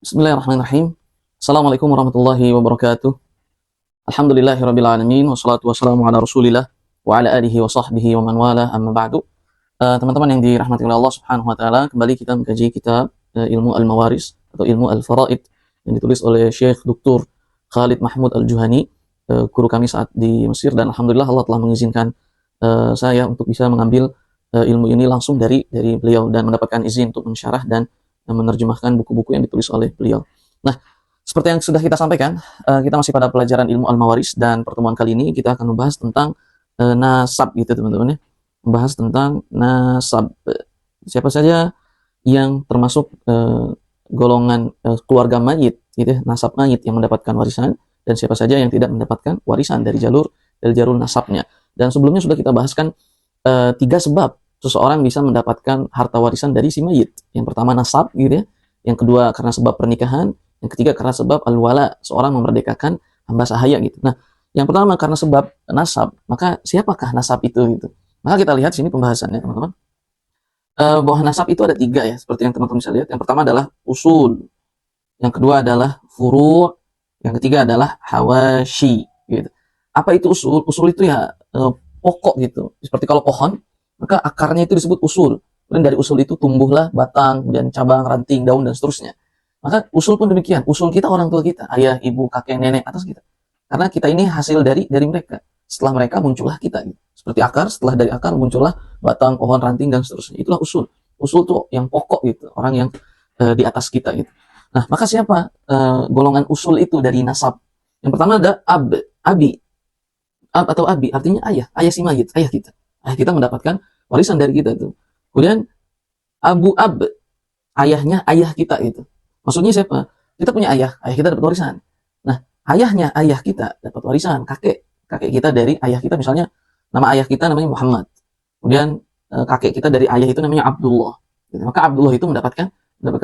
Bismillahirrahmanirrahim. Assalamualaikum warahmatullahi wabarakatuh. Alhamdulillahirabbil alamin wassalatu wassalamu ala Rasulillah wa ala alihi wa sahbihi wa man wala amma ba'du. Teman-teman yang dirahmati oleh Allah Subhanahu wa taala, kembali kita mengkaji kitab Ilmu Al-Mawaris atau Ilmu Al-Faraid yang ditulis oleh Syekh Dr. Khalid Mahmud Al-Juhani, guru kami saat di Mesir, dan alhamdulillah Allah telah mengizinkan saya untuk bisa mengambil ilmu ini langsung dari beliau dan mendapatkan izin untuk mensyarah dan menerjemahkan buku-buku yang ditulis oleh beliau. Nah, seperti yang sudah kita sampaikan, kita masih pada pelajaran ilmu al-mawaris, dan pertemuan kali ini kita akan membahas tentang nasab gitu teman-teman ya. Membahas tentang nasab. Siapa saja yang termasuk golongan keluarga mayit gitu ya, nasab mayit yang mendapatkan warisan, dan siapa saja yang tidak mendapatkan warisan dari jalur nasabnya. Dan sebelumnya sudah kita bahaskan 3 sebab seseorang bisa mendapatkan harta warisan dari si mayit. Yang pertama nasab gitu ya. Yang kedua karena sebab pernikahan. Yang ketiga karena sebab al-wala, seorang memerdekakan hamba sahaya gitu. Nah, yang pertama karena sebab nasab, maka siapakah nasab itu gitu. Maka kita lihat sini pembahasannya teman-teman. Bahwa nasab itu ada 3 ya, seperti yang teman-teman bisa lihat. Yang pertama adalah usul. Yang kedua adalah furu'. Yang ketiga adalah hawashi gitu. Apa itu usul? Usul itu ya pokok gitu. Seperti kalau pohon, maka akarnya itu disebut usul. Kemudian dari usul itu tumbuhlah batang, kemudian cabang, ranting, daun, dan seterusnya. Maka usul pun demikian. Usul kita orang tua kita, ayah, ibu, kakek, nenek, atas kita. Karena kita ini hasil dari mereka. Setelah mereka muncullah kita. Gitu. Seperti akar, setelah dari akar muncullah batang, pohon, ranting, dan seterusnya. Itulah usul. Usul itu yang pokok gitu. Orang yang di atas kita gitu. Nah, maka siapa golongan usul itu dari nasab? Yang pertama ada abi. Ab atau abi artinya ayah si mayit, ayah kita. Ayah kita mendapatkan warisan dari kita tuh. Kemudian abu ab, ayahnya ayah kita gitu. Maksudnya siapa? Kita punya ayah kita dapat warisan. Nah, ayahnya ayah kita dapat warisan, kakek kita dari ayah kita, misalnya nama ayah kita namanya Muhammad. Kemudian kakek kita dari ayah itu namanya Abdullah. Gitu. Maka Abdullah itu mendapatkan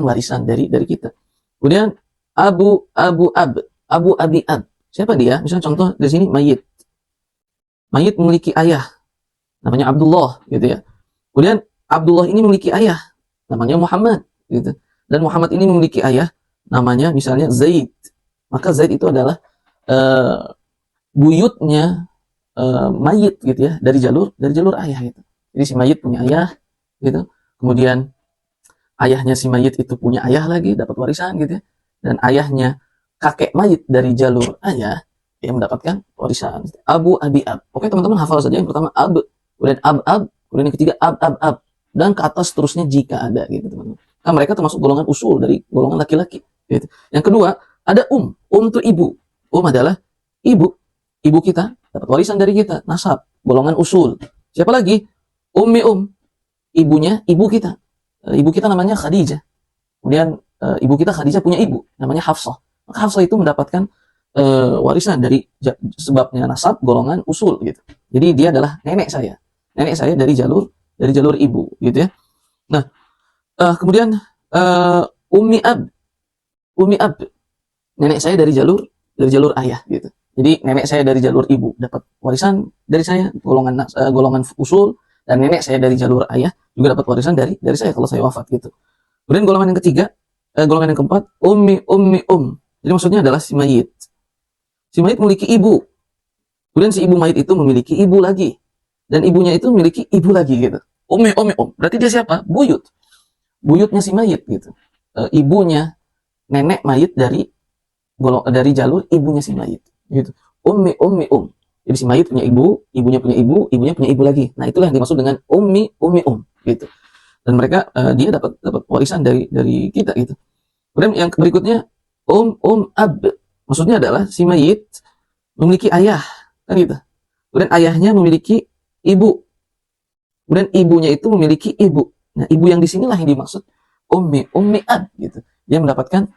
warisan dari kita. Kemudian abu abi ab. Siapa dia? Misalnya contoh di sini mayit. Mayit memiliki ayah, namanya Abdullah, gitu ya. Kemudian Abdullah ini memiliki ayah, namanya Muhammad, gitu. Dan Muhammad ini memiliki ayah, namanya misalnya Zaid. Maka Zaid itu adalah buyutnya mayit, gitu ya, dari jalur ayah, gitu. Jadi si mayit punya ayah, gitu. Kemudian ayahnya si mayit itu punya ayah lagi, dapat warisan, gitu ya. Dan ayahnya kakek mayit dari jalur ayah, yang mendapatkan warisan. Abu abi ab. Oke teman-teman, hafal saja yang pertama ab, kemudian ab, kemudian yang ketiga ab, dan ke atas terusnya jika ada gitu teman-teman. Nah, mereka termasuk golongan usul dari golongan laki-laki gitu. Yang kedua ada itu ibu. Adalah ibu kita dapat warisan dari kita, nasab, golongan usul. Siapa lagi? Ibunya ibu kita. Ibu kita namanya Khadijah. Kemudian ibu kita Khadijah punya ibu namanya Hafsah. Maka Hafsah itu mendapatkan warisan dari sebabnya nasab golongan usul gitu. Jadi dia adalah nenek saya dari jalur ibu gitu ya. Nah, kemudian ummi ab, nenek saya dari jalur ayah gitu. Jadi nenek saya dari jalur ibu dapat warisan dari saya golongan usul, dan nenek saya dari jalur ayah juga dapat warisan dari saya kalau saya wafat gitu. Kemudian golongan yang ketiga, golongan yang keempat ummi. Jadi maksudnya adalah si mayit. Si mayit memiliki ibu. Kemudian si ibu mayit itu memiliki ibu lagi. Dan ibunya itu memiliki ibu lagi gitu. Berarti dia siapa? Buyutnya si mayit gitu. Ibunya nenek mayit dari jalur ibunya si mayit gitu. Jadi si mayit punya ibu, ibunya punya ibu lagi. Nah, itulah yang dimaksud dengan ummi gitu. Dan mereka dia dapat warisan dari kita gitu. Kemudian yang berikutnya ab. Maksudnya adalah si mayit memiliki ayah, kan gitu. Kemudian ayahnya memiliki ibu. Kemudian ibunya itu memiliki ibu. Nah, ibu yang di sinilah yang dimaksud ummi ab gitu. Dia mendapatkan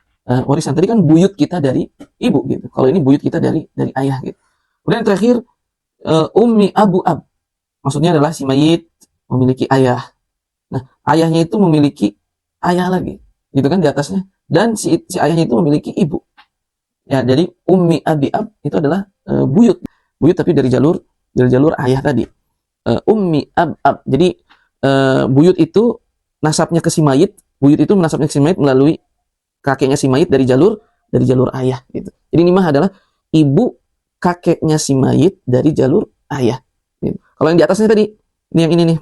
warisan. Tadi kan buyut kita dari ibu gitu. Kalau ini buyut kita dari ayah gitu. Kemudian terakhir ummi abu ab. Maksudnya adalah si mayit memiliki ayah. Nah, ayahnya itu memiliki ayah lagi. Gitu kan di atasnya. Dan si ayahnya itu memiliki ibu. Ya, jadi ummi abi ab itu adalah buyut tapi dari jalur ayah tadi. Ummi ab. Jadi buyut itu nasabnya ke si mayit, buyut itu menasabnya ke si mayit melalui kakeknya si mayit dari jalur ayah gitu. Jadi ini mah adalah ibu kakeknya si mayit dari jalur ayah. Gitu. Kalau yang di atasnya tadi, ini yang ini nih,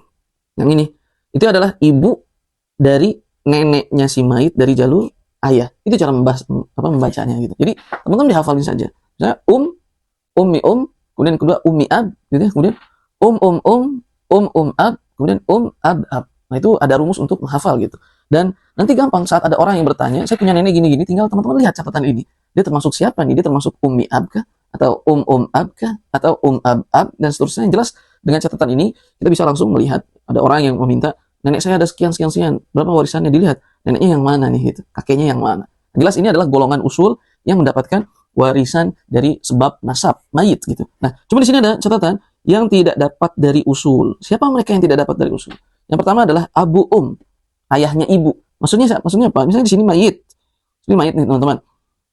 yang ini, itu adalah ibu dari neneknya si mayit dari jalur ayah. Itu cara membacanya gitu. Jadi teman-teman dihafalin saja. Misalnya ummi kemudian kedua ummi ab, gitu ya. Kemudian ab, kemudian ab. Nah itu ada rumus untuk menghafal gitu. Dan nanti gampang saat ada orang yang bertanya, saya punya nenek gini-gini, tinggal teman-teman lihat catatan ini. Dia termasuk siapa nih? Dia termasuk ummi ab kah? Atau ab kah? Atau ab, dan seterusnya. Yang jelas dengan catatan ini kita bisa langsung melihat ada orang yang meminta, nenek saya ada sekian, berapa warisannya, dilihat neneknya yang mana nih gitu, kakeknya yang mana. Jelas ini adalah golongan usul yang mendapatkan warisan dari sebab nasab mayit gitu. Nah, cuma di sini ada catatan yang tidak dapat dari usul. Siapa mereka yang tidak dapat dari usul? Yang pertama adalah abu ayahnya ibu. Maksudnya apa? Misalnya di sini mayit. Ini mayit nih teman-teman.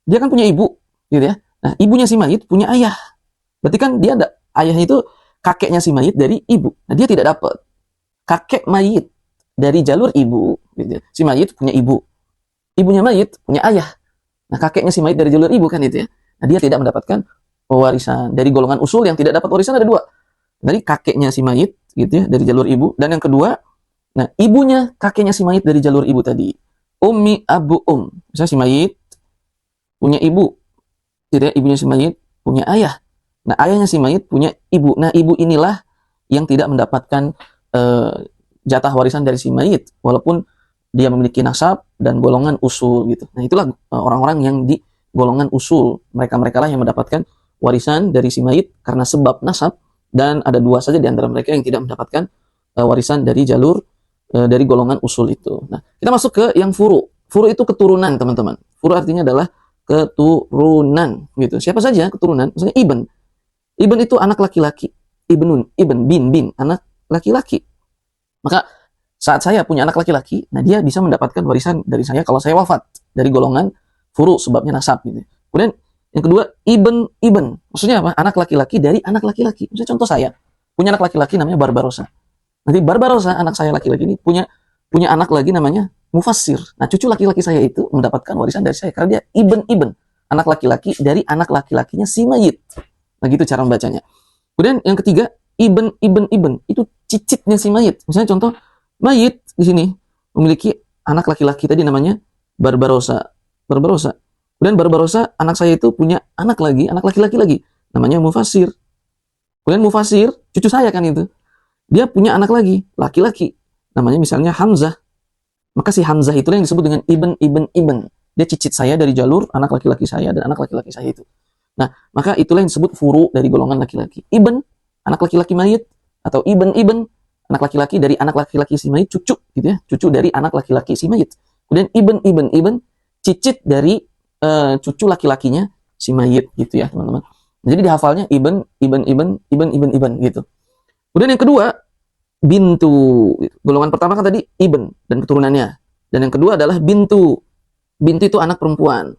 Dia kan punya ibu, gitu ya. Nah, ibunya si mayit punya ayah. Berarti kan dia ada ayahnya itu kakeknya si mayit dari ibu. Nah, dia tidak dapat. Kakek mayit dari jalur ibu, gitu ya. Si mayit punya ibu. Ibunya mayit punya ayah. Nah, kakeknya si mayit dari jalur ibu kan itu ya. Nah, dia tidak mendapatkan warisan. Dari golongan usul yang tidak dapat warisan ada dua. Dari kakeknya si mayit, gitu ya, dari jalur ibu. Dan yang kedua, nah, ibunya kakeknya si mayit dari jalur ibu tadi. Ummi abu Misalnya si mayit punya ibu. Tidak, ibunya si mayit punya ayah. Nah, ayahnya si mayit punya ibu. Nah, ibu inilah yang tidak mendapatkan jatah warisan dari si mayit, walaupun dia memiliki nasab dan golongan usul gitu. Nah, itulah orang-orang yang di golongan usul. Mereka-mereka lah yang mendapatkan warisan dari si mayit karena sebab nasab, dan ada dua saja di antara mereka yang tidak mendapatkan warisan dari jalur dari golongan usul itu. Nah, kita masuk ke yang furu. Furu itu keturunan, teman-teman. Furu artinya adalah keturunan gitu. Siapa saja keturunan? Misalnya ibn. Ibn itu anak laki-laki. Bin, anak laki-laki. Maka saat saya punya anak laki-laki, nah dia bisa mendapatkan warisan dari saya kalau saya wafat, dari golongan furu, sebabnya nasab gitu. Kemudian yang kedua, ibn. Maksudnya apa? Anak laki-laki dari anak laki-laki. Misalnya contoh saya punya anak laki-laki namanya Barbarossa. Nanti Barbarossa, anak saya laki-laki ini punya anak lagi namanya Mufassir. Nah, cucu laki-laki saya itu mendapatkan warisan dari saya karena dia ibn, anak laki-laki dari anak laki-lakinya si mayit. Nah, gitu cara membacanya. Kemudian yang ketiga, ibn itu cicitnya si mayit. Misalnya contoh, mayit di sini memiliki anak laki-laki tadi namanya Barbarossa. Kemudian Barbarossa, anak saya itu punya anak laki-laki lagi namanya Mufassir. Kemudian Mufassir, cucu saya kan itu, dia punya anak lagi laki-laki namanya misalnya Hamzah. Maka si Hamzah itulah yang disebut dengan ibn. Dia cicit saya dari jalur anak laki-laki saya dan anak laki-laki saya itu. Nah, maka itulah yang disebut furu dari golongan laki-laki. Ibn, anak laki-laki mayit, atau ibn, anak laki-laki dari anak laki-laki si mayit, cucu gitu ya, cucu dari anak laki-laki si mayit. Kemudian ibn, cicit dari cucu laki-lakinya si mayit gitu ya, teman-teman. Jadi dihafalnya ibn gitu. Kemudian yang kedua, bintu. Golongan pertama kan tadi ibn dan keturunannya. Dan yang kedua adalah bintu. Bintu itu anak perempuan.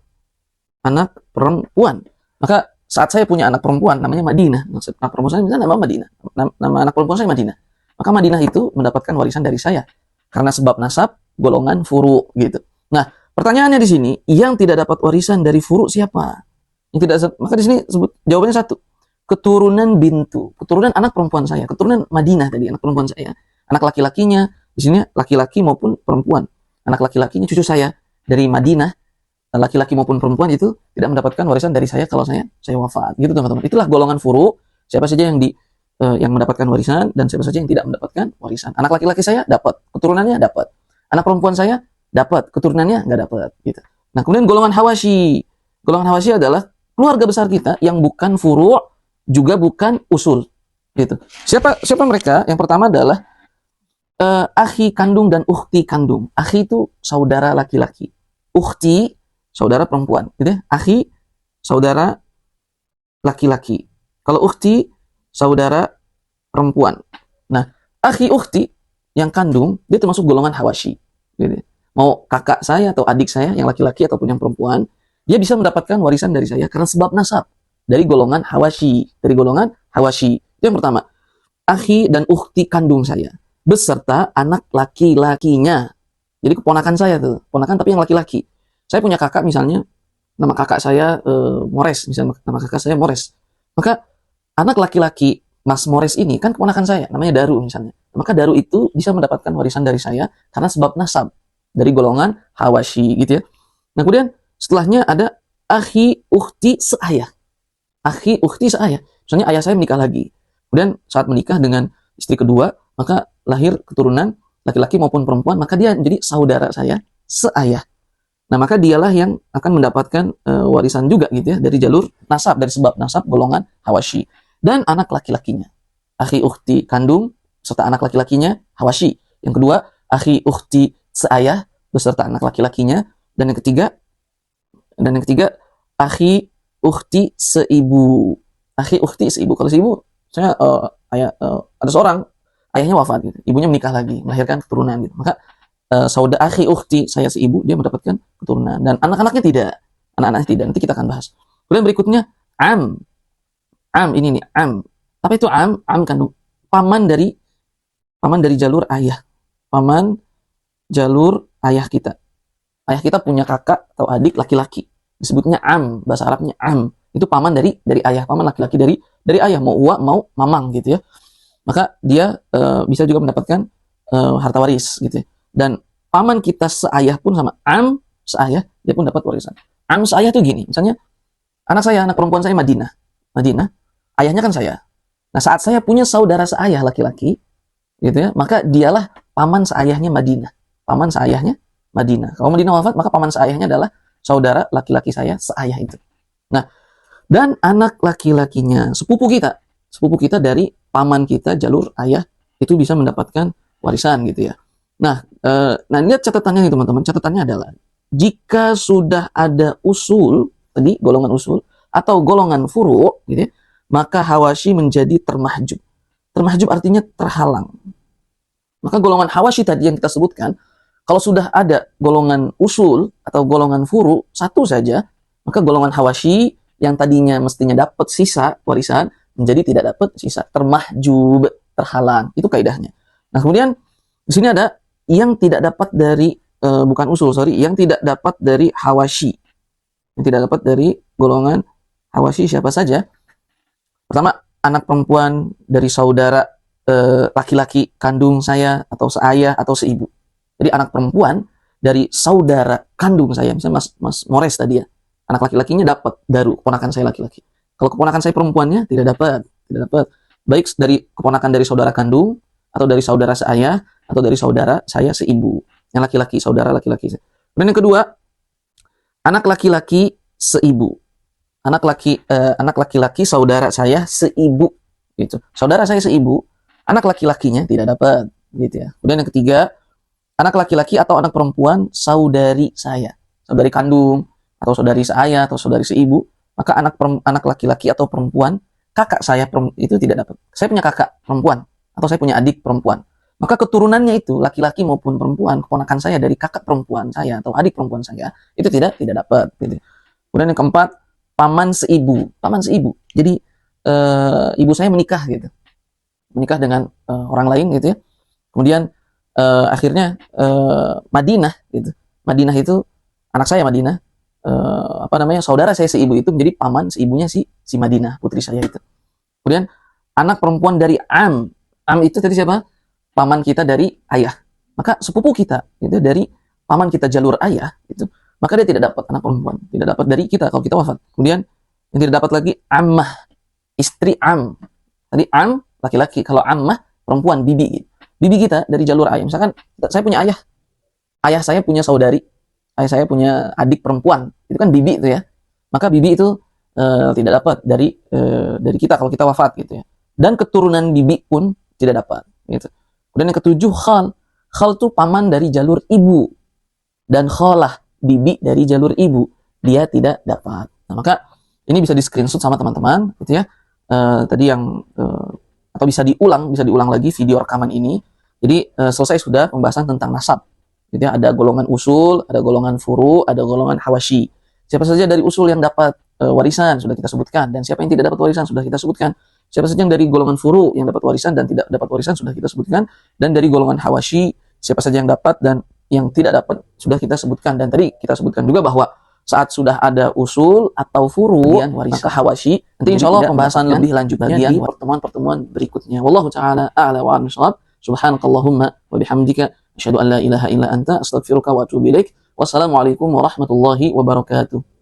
Maka saat saya punya anak perempuan namanya Madinah. Anak perempuan saya misalnya nama Madinah. Nama anak perempuan saya Madinah. Maka Madinah itu mendapatkan warisan dari saya karena sebab nasab golongan furu gitu. Nah, pertanyaannya di sini, yang tidak dapat warisan dari furu siapa? Yang tidak, maka di sini sebut jawabannya satu. Keturunan bintu, keturunan anak perempuan saya, keturunan Madinah tadi, anak perempuan saya. Anak laki-lakinya di sini laki-laki maupun perempuan. Anak laki-lakinya cucu saya dari Madinah, laki-laki maupun perempuan itu tidak mendapatkan warisan dari saya kalau saya wafat. Gitu teman-teman. Itulah golongan furu, siapa saja yang mendapatkan warisan dan siapa saja yang tidak mendapatkan warisan. Anak laki-laki saya dapat, keturunannya dapat. Anak perempuan saya dapat, keturunannya nggak dapat gitu. Nah, kemudian golongan Hawashi. Golongan Hawashi adalah keluarga besar kita yang bukan furu' juga bukan usul gitu. Siapa mereka? Yang pertama adalah akhi kandung dan ukhti kandung. Akhi itu saudara laki-laki, ukhti saudara perempuan gitu ya. Akhi saudara laki-laki, kalau ukhti saudara perempuan. Nah, akhi ukhti yang kandung dia termasuk golongan Hawashi gitu. Mau kakak saya atau adik saya yang laki-laki ataupun yang perempuan, dia bisa mendapatkan warisan dari saya karena sebab nasab. Dari golongan Hawashi. Itu yang pertama. Akhi dan ukhti kandung saya. Beserta anak laki-lakinya. Jadi keponakan saya tuh. Ponakan tapi yang laki-laki. Saya punya kakak misalnya, nama kakak saya Mores, misalnya nama kakak saya Mores. Maka anak laki-laki Mas Mores ini kan keponakan saya, namanya Daru misalnya. Maka Daru itu bisa mendapatkan warisan dari saya karena sebab nasab dari golongan Hawashi gitu ya. Nah kemudian setelahnya ada akhi ukhti seayah. Akhi ukhti seayah. Misalnya ayah saya menikah lagi. Kemudian saat menikah dengan istri kedua, maka lahir keturunan laki-laki maupun perempuan, maka dia menjadi saudara saya seayah. Nah, maka dialah yang akan mendapatkan warisan juga gitu ya dari jalur nasab, dari sebab nasab golongan Hawashi. Dan anak laki-lakinya, akhi ukhti kandung serta anak laki-lakinya Hawashi. Yang kedua, akhi ukhti seayah beserta anak laki-lakinya, dan yang ketiga akhi ukhti seibu. Akhi ukhti seibu. Kalau seibu, saya ada seorang ayahnya wafat gitu, ibunya menikah lagi, melahirkan keturunan gitu. Maka saudara akhi ukhti saya seibu, dia mendapatkan keturunan, dan anak-anaknya tidak. Anak-anaknya tidak. Nanti kita akan bahas. Kemudian berikutnya am. Am ini nih, am. Apa itu am? Am kandung. Paman dari jalur ayah. Paman jalur ayah kita. Ayah kita punya kakak atau adik laki-laki. Disebutnya am, bahasa Arabnya am. Itu paman dari ayah, paman laki-laki dari ayah, mau uwa mau mamang gitu ya. Maka dia bisa juga mendapatkan harta waris gitu ya. Dan paman kita seayah pun sama am seayah, dia pun dapat warisan. Am seayah tuh gini, misalnya anak perempuan saya Madinah, ayahnya kan saya. Nah saat saya punya saudara seayah laki-laki, gitu ya, maka dialah paman seayahnya Madinah. Paman seayahnya Madinah. Kalau Madinah wafat, maka paman seayahnya adalah saudara laki-laki saya seayah itu. Nah, dan anak laki-lakinya sepupu kita dari paman kita jalur ayah itu bisa mendapatkan warisan gitu ya. Nah lihat catatannya nih teman-teman. Catatannya adalah jika sudah ada usul tadi, golongan usul atau golongan furu' gitu ya, maka Hawashi menjadi termahjub. Termahjub artinya terhalang. Maka golongan Hawashi tadi yang kita sebutkan, kalau sudah ada golongan usul atau golongan furu' satu saja, maka golongan Hawashi yang tadinya mestinya dapat sisa warisan menjadi tidak dapat sisa, termahjub, terhalang. Itu kaidahnya. Nah kemudian di sini ada yang tidak dapat dari bukan usul, yang tidak dapat dari Hawashi. Yang tidak dapat dari golongan Hawashi siapa saja? Pertama, anak perempuan dari saudara laki-laki kandung saya atau seayah atau seibu. Jadi anak perempuan dari saudara kandung saya, misalnya Mas Mores tadi ya, anak laki-lakinya dapat, Daru, keponakan saya laki-laki. Kalau keponakan saya perempuannya tidak dapat. Baik dari keponakan dari saudara kandung, atau dari saudara seayah, atau dari saudara saya seibu. Yang laki-laki, saudara laki-laki. Dan yang kedua, anak laki-laki seibu. Anak laki-laki saudara saya seibu. Gitu. Saudara saya seibu, anak laki-lakinya tidak dapat. Gitu ya. Kemudian yang ketiga, anak laki-laki atau anak perempuan saudari saya. Saudari kandung, atau saudari seayah, atau saudari seibu. Maka anak laki-laki atau perempuan, kakak saya itu tidak dapat. Saya punya kakak perempuan, atau saya punya adik perempuan. Maka keturunannya itu, laki-laki maupun perempuan, keponakan saya dari kakak perempuan saya, atau adik perempuan saya, itu tidak dapat. Gitu. Kemudian yang keempat, paman seibu. Jadi, ibu saya menikah gitu. Menikah dengan orang lain gitu ya. Kemudian, akhirnya, Madinah gitu. Madinah itu, anak saya Madinah, saudara saya seibu itu menjadi paman seibunya si Madinah, putri saya itu. Kemudian anak perempuan dari am itu tadi siapa? Paman kita dari ayah. Maka sepupu kita itu dari paman kita jalur ayah itu, maka dia tidak dapat anak perempuan, tidak dapat dari kita kalau kita wafat. Kemudian yang tidak dapat lagi ammah, istri am. Tadi am laki-laki, kalau ammah perempuan, bibi kita dari jalur ayah. Misalkan saya punya ayah saya punya saudari, ayah saya punya adik perempuan, itu kan bibi itu ya. Maka bibi itu tidak dapat dari kita kalau kita wafat gitu ya. Dan keturunan bibi pun tidak dapat gitu. Kemudian yang ketujuh, khal itu paman dari jalur ibu, dan khalah bibi dari jalur ibu, dia tidak dapat. Nah, maka ini bisa di screenshot sama teman-teman gitu ya. Tadi yang atau bisa diulang lagi video rekaman ini. Jadi selesai sudah pembahasan tentang nasab. Jadi ada golongan usul, ada golongan furu, ada golongan hawashi. Siapa saja dari usul yang dapat warisan sudah kita sebutkan, dan siapa yang tidak dapat warisan sudah kita sebutkan. Siapa saja yang dari golongan furu yang dapat warisan dan tidak dapat warisan sudah kita sebutkan, dan dari golongan hawashi siapa saja yang dapat dan yang tidak dapat sudah kita sebutkan, dan tadi kita sebutkan juga bahwa saat sudah ada usul atau furu maka hawashi, nanti insya Allah pembahasan lebih lanjutnya di pertemuan-pertemuan berikutnya. Wallahu ta'ala a'la wa a'lam bishawab. Subhanakallahumma wa bihamdika asyhadu an la ilaha illa anta astaghfiruka wa atubu ilaik. Wassalamualaikum warahmatullahi wabarakatuh.